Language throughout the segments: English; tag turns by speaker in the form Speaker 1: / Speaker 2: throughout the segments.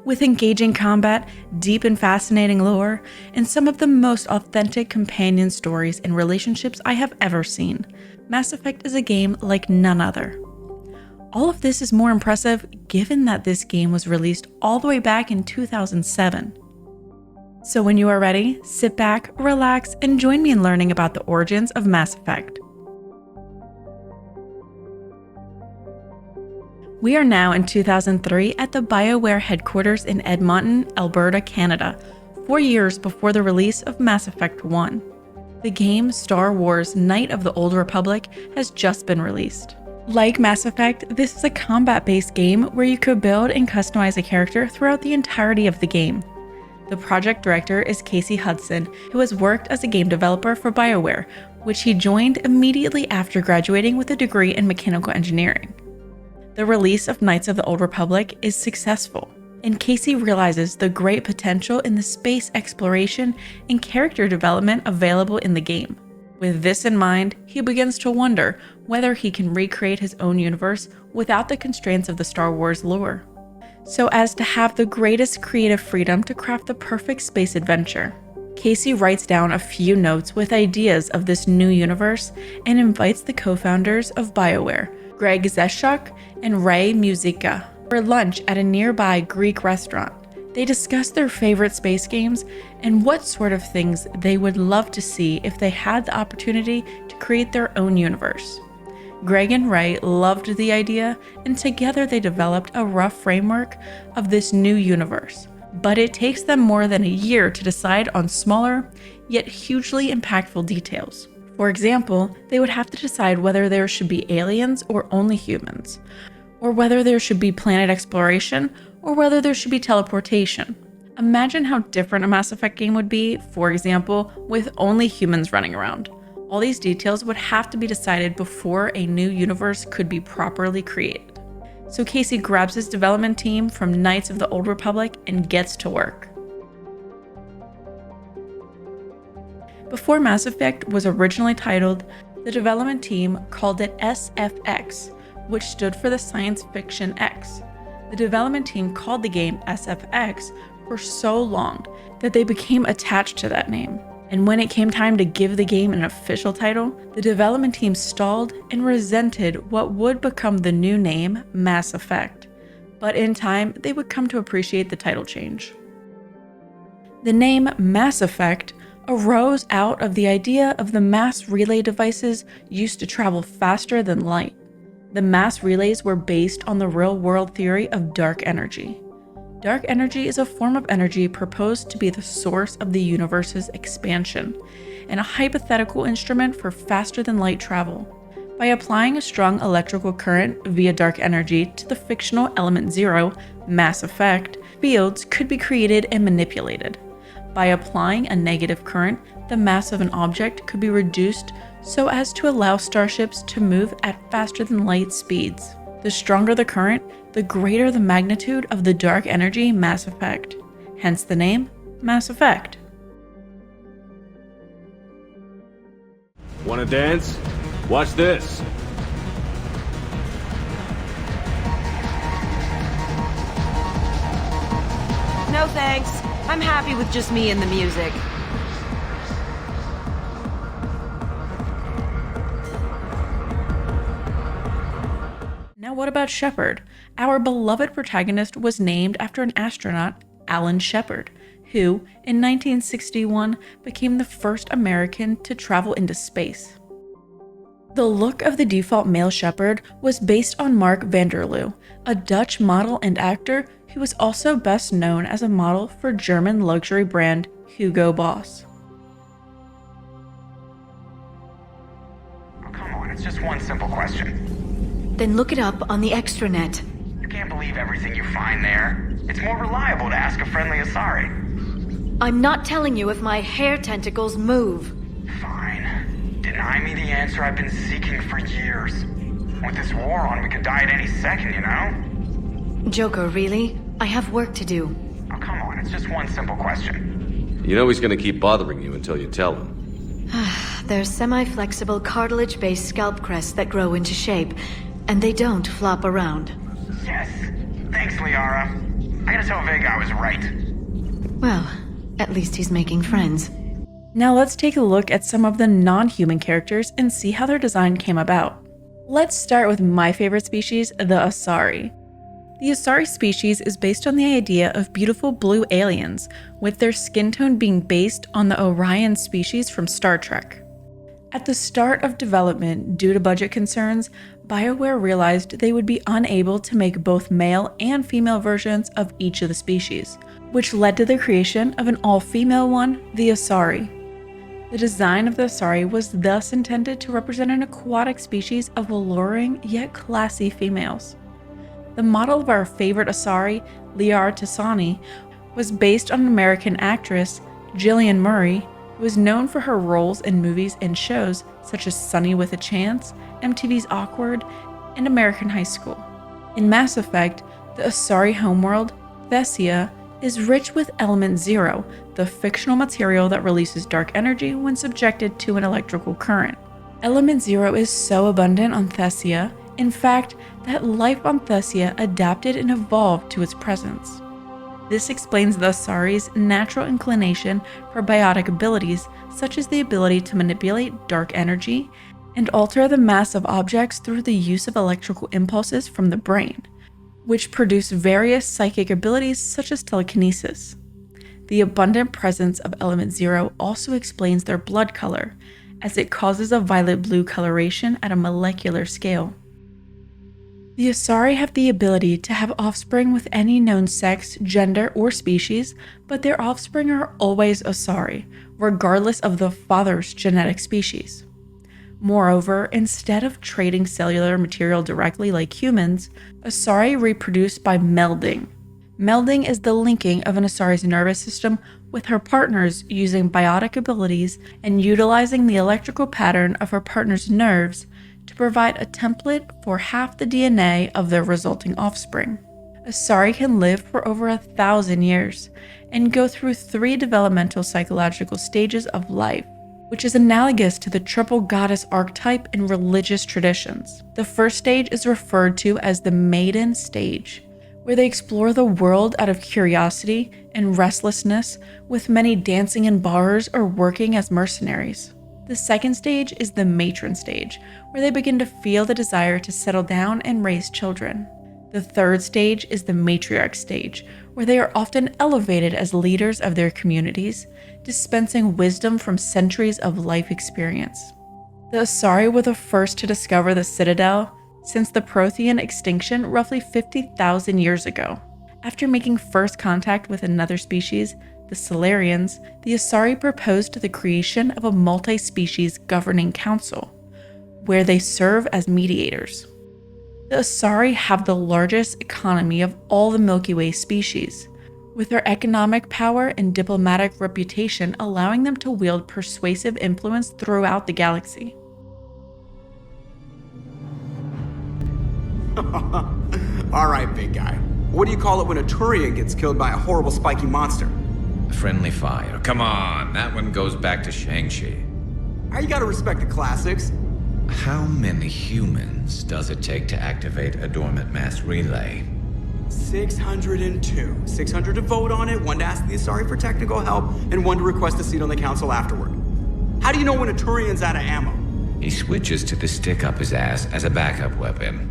Speaker 1: with engaging combat, deep and fascinating lore, and some of the most authentic companion stories and relationships I have ever seen. Mass Effect is a game like none other. All of this is more impressive given that this game was released all the way back in 2007. So when you are ready, sit back, relax, and join me in learning about the origins of Mass Effect. We are now in 2003 at the BioWare headquarters in Edmonton, Alberta, Canada, 4 years before the release of Mass Effect 1. The game Star Wars: Knights of the Old Republic has just been released. Like Mass Effect, this is a combat-based game where you could build and customize a character throughout the entirety of the game. The project director is Casey Hudson, who has worked as a game developer for BioWare, which he joined immediately after graduating with a degree in mechanical engineering. The release of Knights of the Old Republic is successful, and Casey realizes the great potential in the space exploration and character development available in the game. With this in mind, he begins to wonder whether he can recreate his own universe without the constraints of the Star Wars lore, so as to have the greatest creative freedom to craft the perfect space adventure. Casey writes down a few notes with ideas of this new universe and invites the co-founders of BioWare, Greg Zeschuk and Ray Muzyka, for lunch at a nearby Greek restaurant. They discuss their favorite space games and what sort of things they would love to see if they had the opportunity to create their own universe. Greg and Ray loved the idea, and together they developed a rough framework of this new universe. But it takes them more than a year to decide on smaller, yet hugely impactful details. For example, they would have to decide whether there should be aliens or only humans, or whether there should be planet exploration, or whether there should be teleportation. Imagine how different a Mass Effect game would be, for example, with only humans running around. All these details would have to be decided before a new universe could be properly created. So Casey grabs his development team from Knights of the Old Republic and gets to work. Before Mass Effect was originally titled, the development team called it SFX, which stood for the Science Fiction X. The development team called the game SFX for so long that they became attached to that name. And when it came time to give the game an official title, the development team stalled and resented what would become the new name, Mass Effect. But in time, they would come to appreciate the title change. The name Mass Effect arose out of the idea of the mass relay devices used to travel faster than light. The mass relays were based on the real-world theory of dark energy. Dark energy is a form of energy proposed to be the source of the universe's expansion, and a hypothetical instrument for faster-than-light travel. By applying a strong electrical current via dark energy to the fictional element zero, Mass Effect, fields could be created and manipulated. By applying a negative current, the mass of an object could be reduced so as to allow starships to move at faster-than-light speeds. The stronger the current, the greater the magnitude of the dark energy Mass Effect. Hence the name, Mass Effect.
Speaker 2: Wanna dance? Watch this.
Speaker 3: No thanks. I'm happy with just me and the music.
Speaker 1: Now what about Shepard? Our beloved protagonist was named after an astronaut, Alan Shepard, who, in 1961, became the first American to travel into space. The look of the default male Shepard was based on Mark Vanderloo, a Dutch model and actor who was also best known as a model for German luxury brand Hugo Boss.
Speaker 4: Oh, come on, it's just one simple question.
Speaker 5: Then look it up on the extranet.
Speaker 4: You can't believe everything you find there. It's more reliable to ask a friendly Asari.
Speaker 5: I'm not telling you if my hair tentacles move.
Speaker 4: Fine. Deny me the answer I've been seeking for years. With this war on, we could die at any second, you know?
Speaker 5: Joker, really? I have work to do.
Speaker 4: Oh, come on, it's just one simple question.
Speaker 2: You know he's gonna keep bothering you until you tell him.
Speaker 5: They're semi-flexible cartilage-based scalp crests that grow into shape, and they don't flop around.
Speaker 4: Yes. Thanks, Liara. I gotta tell Vega I was right.
Speaker 3: Well, at least he's making friends.
Speaker 1: Now let's take a look at some of the non-human characters and see how their design came about. Let's start with my favorite species, the Asari. The Asari species is based on the idea of beautiful blue aliens, with their skin tone being based on the Orion species from Star Trek. At the start of development, due to budget concerns, BioWare realized they would be unable to make both male and female versions of each of the species, which led to the creation of an all-female one, the Asari. The design of the Asari was thus intended to represent an aquatic species of alluring yet classy females. The model of our favorite Asari, Liara Tassani, was based on an American actress, Gillian Murray, who is known for her roles in movies and shows such as Sunny with a Chance, MTV's Awkward, and American High School. In Mass Effect, the Asari homeworld, Thessia, is rich with Element Zero, the fictional material that releases dark energy when subjected to an electrical current. Element Zero is so abundant on Thessia, in fact, that life on Thessia adapted and evolved to its presence. This explains the Asari's natural inclination for biotic abilities, such as the ability to manipulate dark energy and alter the mass of objects through the use of electrical impulses from the brain, which produce various psychic abilities such as telekinesis. The abundant presence of Element Zero also explains their blood color, as it causes a violet-blue coloration at a molecular scale. The Asari have the ability to have offspring with any known sex, gender, or species, but their offspring are always Asari, regardless of the father's genetic species. Moreover, instead of trading cellular material directly like humans, Asari reproduce by melding. Melding is the linking of an Asari's nervous system with her partner's using biotic abilities and utilizing the electrical pattern of her partner's nerves to provide a template for half the DNA of their resulting offspring. Asari can live for over 1,000 years and go through 3 developmental psychological stages of life, which is analogous to the triple goddess archetype in religious traditions. The first stage is referred to as the maiden stage, where they explore the world out of curiosity and restlessness, with many dancing in bars or working as mercenaries. The second stage is the matron stage, where they begin to feel the desire to settle down and raise children. The third stage is the matriarch stage, where they are often elevated as leaders of their communities, dispensing wisdom from centuries of life experience. The Asari were the first to discover the Citadel since the Prothean extinction roughly 50,000 years ago. After making first contact with another species, the Salarians, the Asari proposed the creation of a multi-species governing council, where they serve as mediators. The Asari have the largest economy of all the Milky Way species, with their economic power and diplomatic reputation allowing them to wield persuasive influence throughout the galaxy.
Speaker 6: Alright, big guy. What do you call it when a Turian gets killed by a horrible spiky monster?
Speaker 2: Friendly fire. Come on, that one goes back to Shang-Chi.
Speaker 6: You gotta respect the classics.
Speaker 2: How many humans does it take to activate a dormant mass relay?
Speaker 6: 602. 600 to vote on it, 1 to ask the Asari for technical help, and 1 to request a seat on the council afterward. How do you know when a Turian's out of ammo?
Speaker 2: He switches to the stick up his ass as a backup weapon.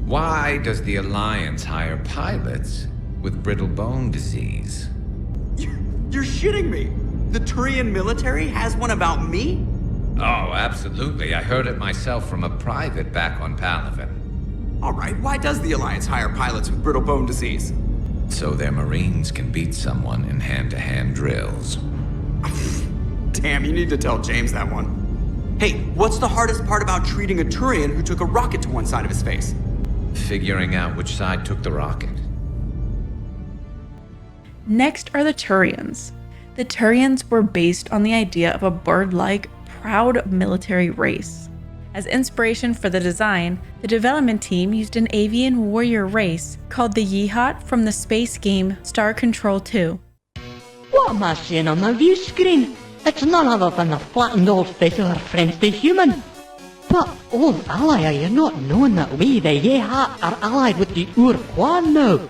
Speaker 2: Why does the Alliance hire pilots with brittle bone disease?
Speaker 6: You're shitting me! The Turian military has one about me?
Speaker 2: Oh, absolutely. I heard it myself from a private back on Palaven.
Speaker 6: Alright, why does the Alliance hire pilots with brittle bone disease?
Speaker 2: So their Marines can beat someone in hand-to-hand drills.
Speaker 6: Damn, you need to tell James that one. Hey, what's the hardest part about treating a Turian who took a rocket to one side of his face?
Speaker 2: Figuring out which side took the rocket.
Speaker 1: Next are the Turians. The Turians were based on the idea of a bird-like, proud military race. As inspiration for the design, the development team used an avian warrior race called the Yeehat from the space game Star Control 2.
Speaker 7: What am I seeing on my view screen? It's none other than the flattened old face of our friends the human. But, old ally, are you not knowing that we, the Yeehat, are allied with the Urquan now?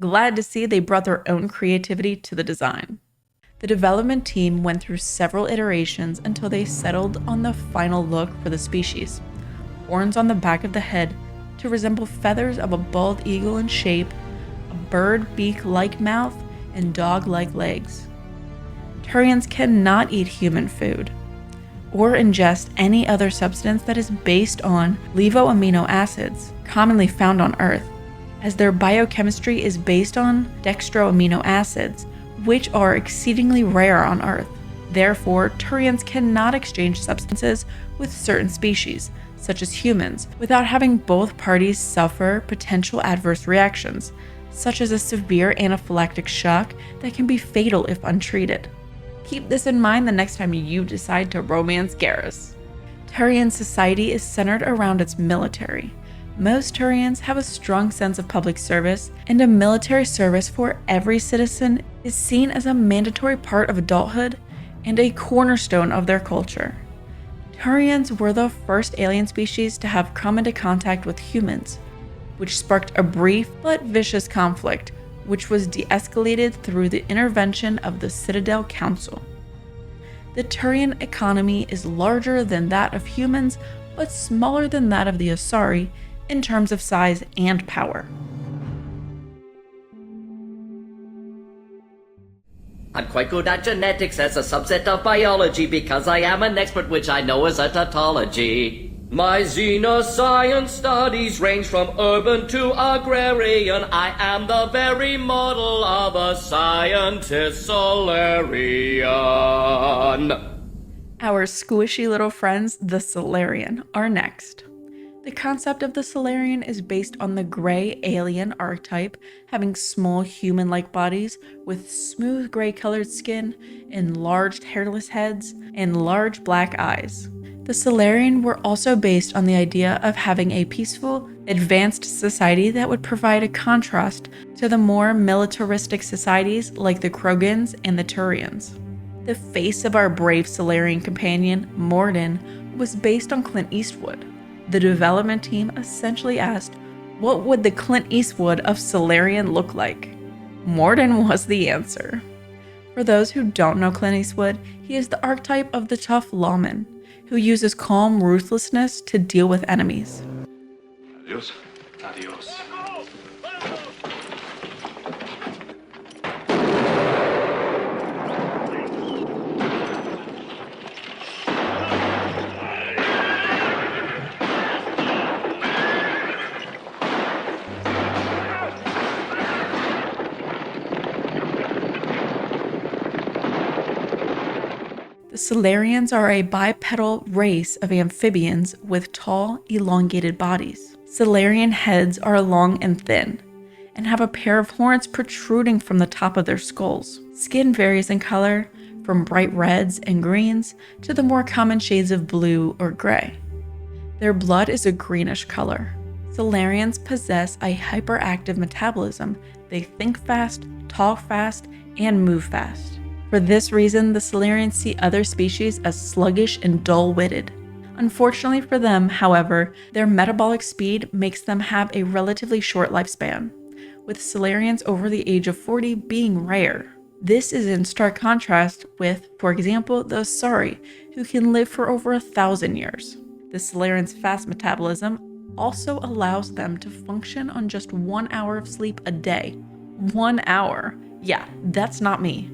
Speaker 1: Glad to see they brought their own creativity to the design. The development team went through several iterations until they settled on the final look for the species. Horns on the back of the head to resemble feathers of a bald eagle in shape, a bird beak-like mouth, and dog-like legs. Turians cannot eat human food or ingest any other substance that is based on levoamino acids, commonly found on Earth, as their biochemistry is based on dextroamino acids, which are exceedingly rare on Earth. Therefore, Turians cannot exchange substances with certain species, such as humans, without having both parties suffer potential adverse reactions, such as a severe anaphylactic shock that can be fatal if untreated. Keep this in mind the next time you decide to romance Garrus. Turian society is centered around its military. Most Turians have a strong sense of public service, and a military service for every citizen is seen as a mandatory part of adulthood and a cornerstone of their culture. Turians were the first alien species to have come into contact with humans, which sparked a brief but vicious conflict, which was de-escalated through the intervention of the Citadel Council. The Turian economy is larger than that of humans, but smaller than that of the Asari in terms of size and power.
Speaker 8: I'm quite good at genetics as a subset of biology because I am an expert, which I know is a tautology. My xenoscience studies range from urban to agrarian. I am the very model of a scientist Salarian.
Speaker 1: Our squishy little friends, the Salarian, are next. The concept of the Salarian is based on the gray alien archetype, having small human-like bodies with smooth gray colored skin, enlarged hairless heads, and large black eyes. The Salarian were also based on the idea of having a peaceful, advanced society that would provide a contrast to the more militaristic societies like the Krogans and the Turians. The face of our brave Salarian companion, Morden, was based on Clint Eastwood. The development team essentially asked, what would the Clint Eastwood of Salarian look like? Morden was the answer. For those who don't know Clint Eastwood, he is the archetype of the tough lawman, who uses calm ruthlessness to deal with enemies.
Speaker 9: Adios. Adios.
Speaker 1: The Salarians are a bipedal race of amphibians with tall, elongated bodies. Salarian heads are long and thin, and have a pair of horns protruding from the top of their skulls. Skin varies in color, from bright reds and greens to the more common shades of blue or gray. Their blood is a greenish color. Salarians possess a hyperactive metabolism. They think fast, talk fast, and move fast. For this reason, the Salarians see other species as sluggish and dull-witted. Unfortunately for them, however, their metabolic speed makes them have a relatively short lifespan, with Salarians over the age of 40 being rare. This is in stark contrast with, for example, the Asari, who can live for over 1,000 years. The Salarians' fast metabolism also allows them to function on just 1 hour of sleep a day. 1 hour. Yeah, that's not me.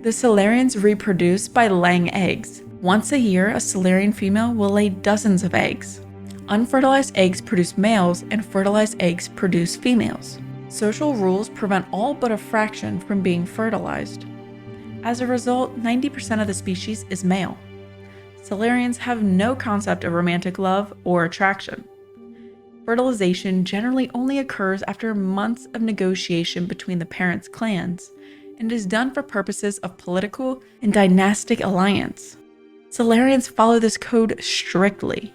Speaker 1: The Salarians reproduce by laying eggs. Once a year, a Salarian female will lay dozens of eggs. Unfertilized eggs produce males, and fertilized eggs produce females. Social rules prevent all but a fraction from being fertilized. As a result, 90% of the species is male. Salarians have no concept of romantic love or attraction. Fertilization generally only occurs after months of negotiation between the parents' clans, and is done for purposes of political and dynastic alliance. Salarians follow this code strictly.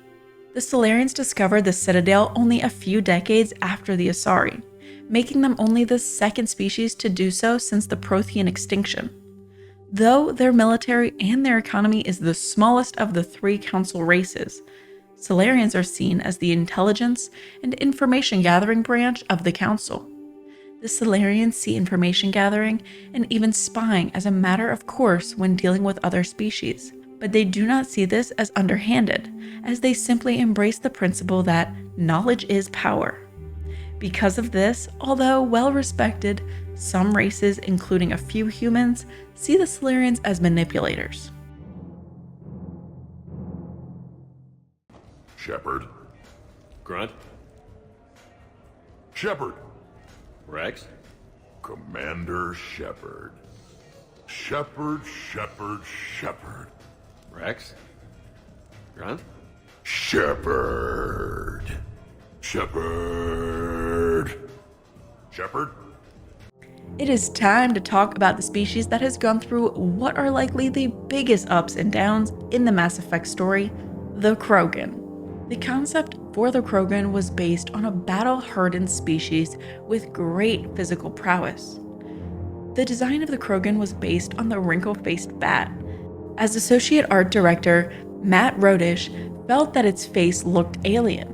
Speaker 1: The Salarians discovered the Citadel only a few decades after the Asari, making them only the second species to do so since the Prothean extinction. Though their military and their economy is the smallest of the 3 council races, Salarians are seen as the intelligence and information gathering branch of the council. The Salarians see information gathering and even spying as a matter of course when dealing with other species, but they do not see this as underhanded, as they simply embrace the principle that knowledge is power. Because of this, although well respected, some races, including a few humans, see the Salarians as manipulators.
Speaker 10: Shepard.
Speaker 9: Grunt?
Speaker 10: Shepard.
Speaker 9: Rex?
Speaker 10: Commander Shepard. Shepard.
Speaker 9: Rex? Grunt?
Speaker 10: Shepard.
Speaker 1: It is time to talk about the species that has gone through what are likely the biggest ups and downs in the Mass Effect story, the Krogan. The concept for the Krogan was based on a battle-hardened species with great physical prowess. The design of the Krogan was based on the wrinkle-faced bat. As associate art director, Matt Rodish felt that its face looked alien.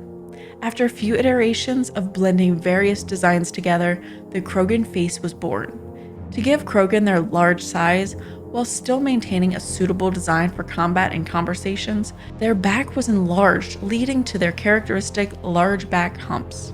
Speaker 1: After a few iterations of blending various designs together, the Krogan face was born. To give Krogan their large size, while still maintaining a suitable design for combat and conversations, their back was enlarged, leading to their characteristic large back humps.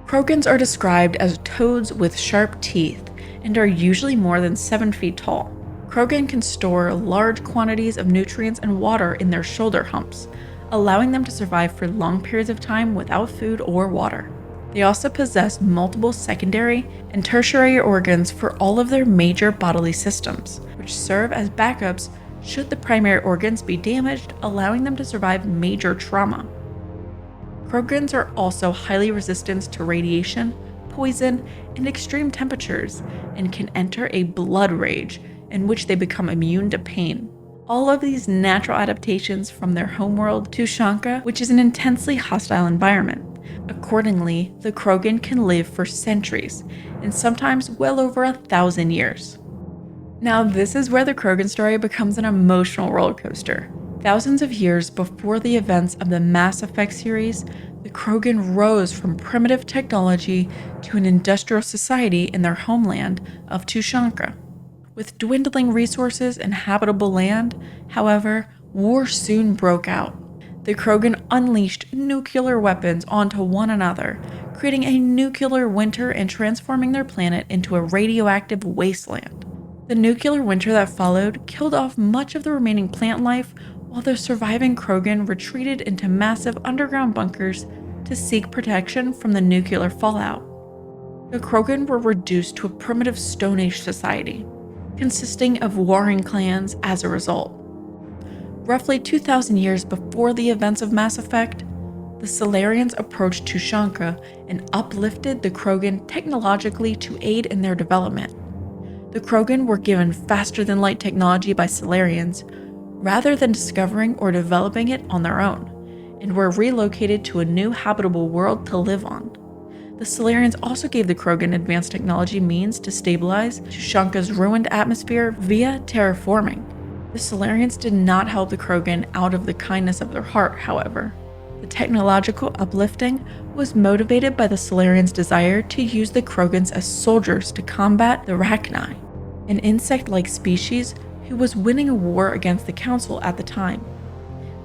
Speaker 1: Krogans are described as toads with sharp teeth and are usually more than 7 feet tall. Krogan can store large quantities of nutrients and water in their shoulder humps, allowing them to survive for long periods of time without food or water. They also possess multiple secondary and tertiary organs for all of their major bodily systems, which serve as backups should the primary organs be damaged, allowing them to survive major trauma. Krogans are also highly resistant to radiation, poison, and extreme temperatures, and can enter a blood rage, in which they become immune to pain. All of these natural adaptations from their homeworld, Tuchanka, which is an intensely hostile environment. Accordingly, the Krogan can live for centuries, and sometimes well over 1,000 years. Now, this is where the Krogan story becomes an emotional roller coaster. Thousands of years before the events of the Mass Effect series, the Krogan rose from primitive technology to an industrial society in their homeland of Tuchanka. With dwindling resources and habitable land, however, war soon broke out. The Krogan unleashed nuclear weapons onto one another, creating a nuclear winter and transforming their planet into a radioactive wasteland. The nuclear winter that followed killed off much of the remaining plant life, while the surviving Krogan retreated into massive underground bunkers to seek protection from the nuclear fallout. The Krogan were reduced to a primitive Stone Age society, consisting of warring clans as a result. Roughly 2,000 years before the events of Mass Effect, the Salarians approached Tuchanka and uplifted the Krogan technologically to aid in their development. The Krogan were given faster-than-light technology by Salarians, rather than discovering or developing it on their own, and were relocated to a new habitable world to live on. The Salarians also gave the Krogan advanced technology means to stabilize Tuchanka's ruined atmosphere via terraforming. The Salarians did not help the Krogan out of the kindness of their heart, however. The technological uplifting was motivated by the Salarians' desire to use the Krogans as soldiers to combat the Rachni, an insect-like species who was winning a war against the Council at the time.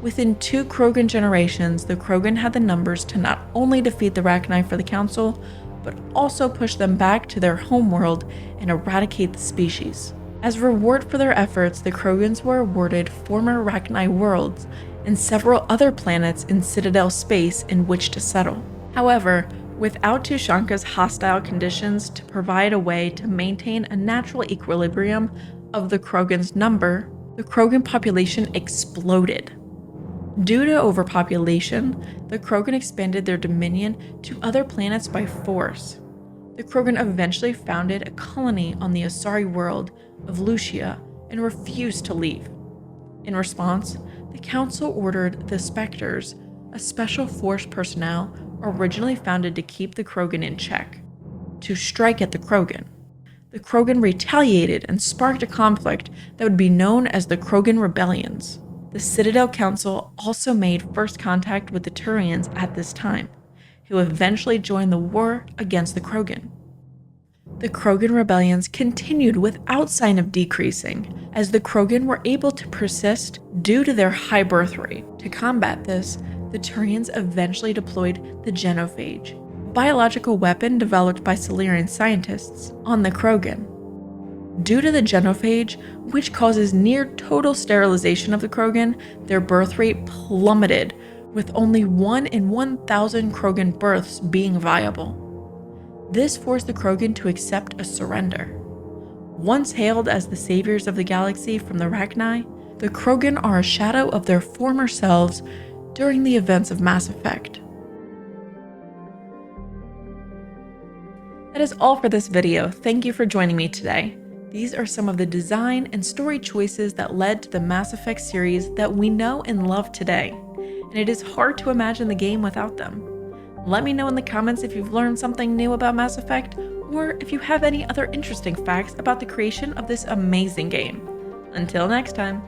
Speaker 1: Within 2 Krogan generations, the Krogan had the numbers to not only defeat the Rachni for the Council, but also push them back to their homeworld and eradicate the species. As reward for their efforts, the Krogans were awarded former Rachni worlds and several other planets in Citadel space in which to settle. However, without Tuchanka's hostile conditions to provide a way to maintain a natural equilibrium of the Krogans' number, the Krogan population exploded. Due to overpopulation, the Krogan expanded their dominion to other planets by force. The Krogan eventually founded a colony on the Asari world of Lucia and refused to leave. In response, the Council ordered the Spectres, a special force personnel originally founded to keep the Krogan in check, to strike at the Krogan. The Krogan retaliated and sparked a conflict that would be known as the Krogan Rebellions. The Citadel Council also made first contact with the Turians at this time, who eventually joined the war against the Krogan. The Krogan rebellions continued without sign of decreasing, as the Krogan were able to persist due to their high birth rate. To combat this, the Turians eventually deployed the genophage, a biological weapon developed by Salarian scientists, on the Krogan. Due to the genophage, which causes near total sterilization of the Krogan, their birth rate plummeted, with only 1 in 1,000 Krogan births being viable. This forced the Krogan to accept a surrender. Once hailed as the saviors of the galaxy from the Rachni, the Krogan are a shadow of their former selves during the events of Mass Effect. That is all for this video. Thank you for joining me today. These are some of the design and story choices that led to the Mass Effect series that we know and love today, and it is hard to imagine the game without them. Let me know in the comments if you've learned something new about Mass Effect, or if you have any other interesting facts about the creation of this amazing game. Until next time.